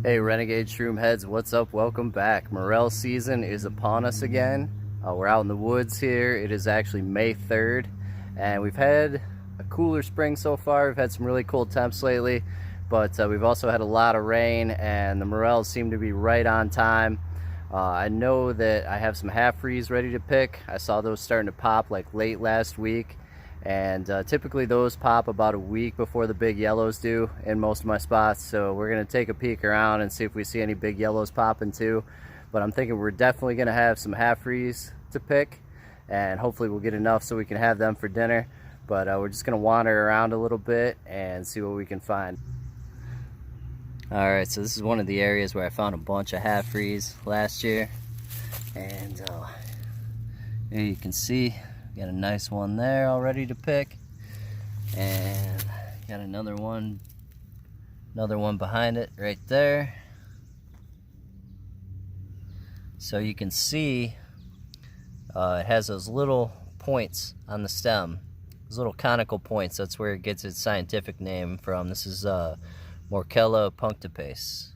Hey Renegade Shroom Heads, what's up? Welcome back. Morel season is upon us again. We're out in the woods here. It is actually May 3rd and we've had a cooler spring so far. We've had some really cold temps lately, but we've also had a lot of rain and the morels seem to be right on time. I know that I have some half-frees ready to pick. I saw those starting to pop like late last week, and typically those pop about a week before the big yellows do in most of my spots. So we're gonna take a peek around and see if we see any big yellows popping too. But I'm thinking we're definitely gonna have some half-frees to pick, and hopefully we'll get enough so we can have them for dinner. But we're just gonna wander around a little bit and see what we can find. Alright, so this is one of the areas where I found a bunch of half-frees last year, and here you can see got a nice one there all ready to pick, and got another one behind it right there. So you can see it has those little points on the stem, those little conical points. That's where it gets its scientific name from. This is Morchella punctipes.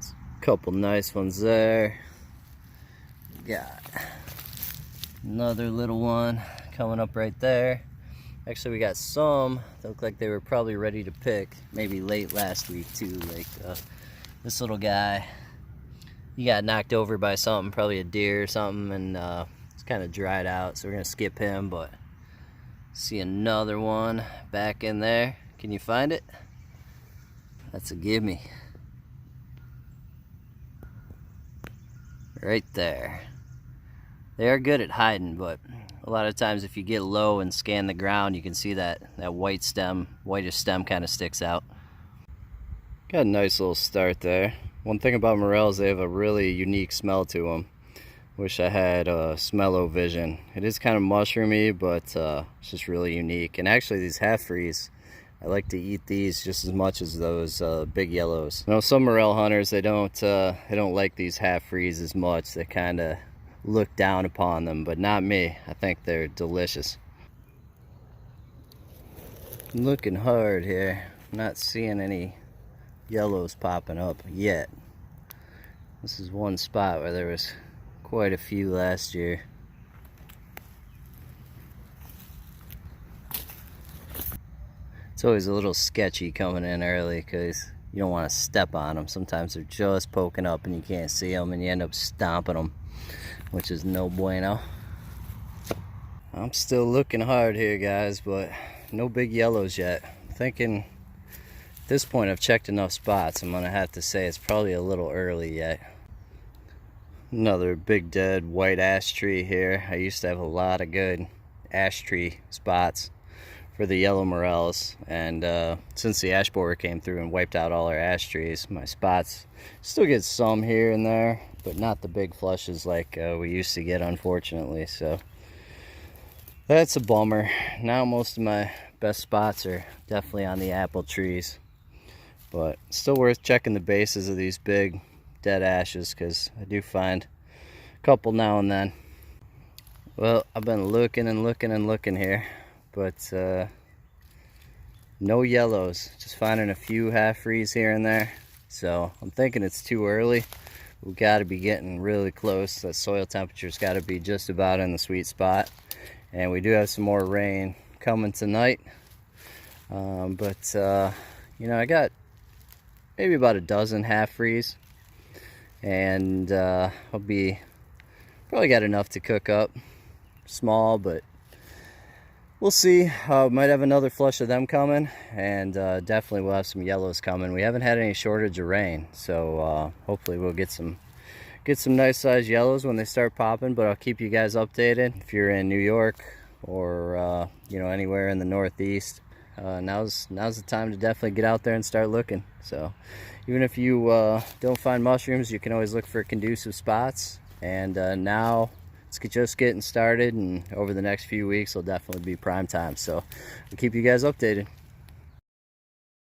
A couple nice ones there. Got another little one coming up right there. Actually, we got some that look like they were probably ready to pick, maybe late last week too. Like this little guy, he got knocked over by something, probably a deer or something, and it's kind of dried out, so we're gonna skip him. But see another one back in there. Can you find it? That's a gimme. Right there. They are good at hiding, but a lot of times if you get low and scan the ground, you can see that whitish stem kind of sticks out. Got a nice little start there. One thing about morels, they have a really unique smell to them. Wish I had smell-o-vision. It is kind of mushroomy, but it's just really unique. And actually these half-frees, I like to eat these just as much as those big yellows. You know, some morel hunters, they don't like these half-frees as much. They kind of look down upon them, but not me. I think they're delicious. I'm looking hard here. I'm not seeing any yellows popping up yet. This is one spot where there was quite a few last year. It's always a little sketchy coming in early because you don't want to step on them. Sometimes they're just poking up and you can't see them, and you end up stomping them, which is no bueno. I'm still looking hard here, guys, but no big yellows yet. I'm thinking at this point I've checked enough spots. I'm gonna have to say it's probably a little early yet. Another big dead white ash tree here. I used to have a lot of good ash tree spots for the yellow morels, and since the ash borer came through and wiped out all our ash trees, my spots still get some here and there, but not the big flushes like we used to get, unfortunately. So that's a bummer. Now most of my best spots are definitely on the apple trees, but still worth checking the bases of these big dead ashes because I do find a couple now and then. Well, I've been looking and looking and looking here, but no yellows. Just finding a few half-frees here and there. So I'm thinking it's too early. We've got to be getting really close. That soil temperature's got to be just about in the sweet spot. And we do have some more rain coming tonight. You know, I got maybe about a dozen half-frees, and I'll be probably got enough to cook up. Small, but we'll see. Might have another flush of them coming, and definitely we'll have some yellows coming. We haven't had any shortage of rain, so hopefully we'll get some nice sized yellows when they start popping. But I'll keep you guys updated. If you're in New York or you know, anywhere in the Northeast, now's the time to definitely get out there and start looking. So even if you don't find mushrooms, you can always look for conducive spots. And now it's just getting started, and over the next few weeks will definitely be prime time. So I'll keep you guys updated.